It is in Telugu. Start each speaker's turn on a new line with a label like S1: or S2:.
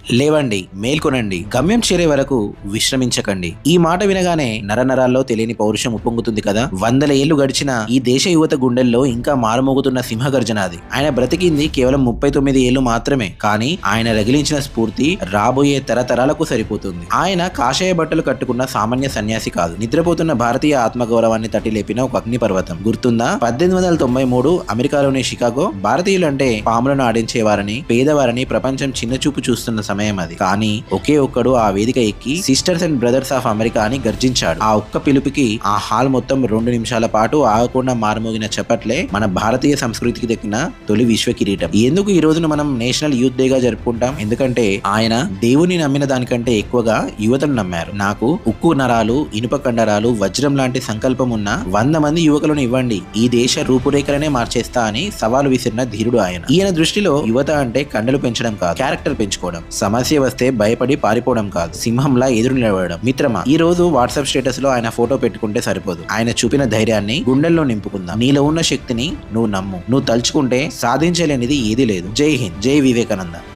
S1: లేవండి, మేల్కొనండి, గమ్యం చేరే వరకు విశ్రమించకండి. ఈ మాట వినగానే నరనరాల్లో తెలియని పౌరుషం ఉప్పొంగుతుంది కదా. వందల ఏళ్లు గడిచిన ఈ దేశ యువత గుండెల్లో ఇంకా మారుమోగుతున్న సింహగర్జన అది. ఆయన బ్రతికింది కేవలం 39 ఏళ్లు మాత్రమే, కానీ ఆయన రగిలించిన స్ఫూర్తి రాబోయే తరతరాలకు సరిపోతుంది. ఆయన కాషాయ బట్టలు కట్టుకున్న సామాన్య సన్యాసి కాదు, నిద్రపోతున్న భారతీయ ఆత్మగౌరవాన్ని తట్టి లేపిన ఒక అగ్నిపర్వతం. గుర్తుందా? 1893 అమెరికాలోని షికాగో. భారతీయులంటే పాములను ఆడించేవారని, పేదవారని ప్రపంచం చిన్నచూపు చూస్తున్న సమయం అది. కానీ ఒకే ఒక్కడు ఆ వేదిక ఎక్కి sisters and brothers of America అని గర్జించాడు. ఆ ఒక్క పిలుపుకి ఆ హాల్ మొత్తం 2 నిమిషాల పాటు ఆగకుండా మారుమోగిన చప్పట్లే మన భారతీయ సంస్కృతికి దక్కిన తొలి విశ్వ కిరీటం. ఎందుకు ఈ రోజును మనం నేషనల్ యూత్ డే గా జరుపుకుంటాం? ఎందుకంటే ఆయన దేవుని నమ్మిన దానికంటే ఎక్కువగా యువతను నమ్మారు. నాకు ఉక్కు నరాలు, ఇనుప కండరాలు, వజ్రం లాంటి సంకల్పం ఉన్న 100 మంది యువకులను ఇవ్వండి, ఈ దేశ రూపురేఖలనే మార్చేస్తా అని సవాలు విసిరిన ధీరుడు ఆయన. ఈయన దృష్టిలో యువత అంటే కండలు పెంచడం కాదు, క్యారెక్టర్ పెంచుకోవడం. సమస్య వస్తే భయపడి పారిపోవడం కాదు, సింహంలా ఎదురు నిలబడడం. మిత్రమా, ఈ రోజు వాట్సాప్ స్టేటస్ లో ఆయన ఫోటో పెట్టుకుంటే సరిపోదు. ఆయన చూపిన ధైర్యాన్ని గుండెల్లో నింపుకుందాం. నీలో ఉన్న శక్తిని నువ్వు నమ్ము. నువ్వు తలుచుకుంటే సాధించలేనిది ఏదీ లేదు. జై హింద్, జై వివేకానంద.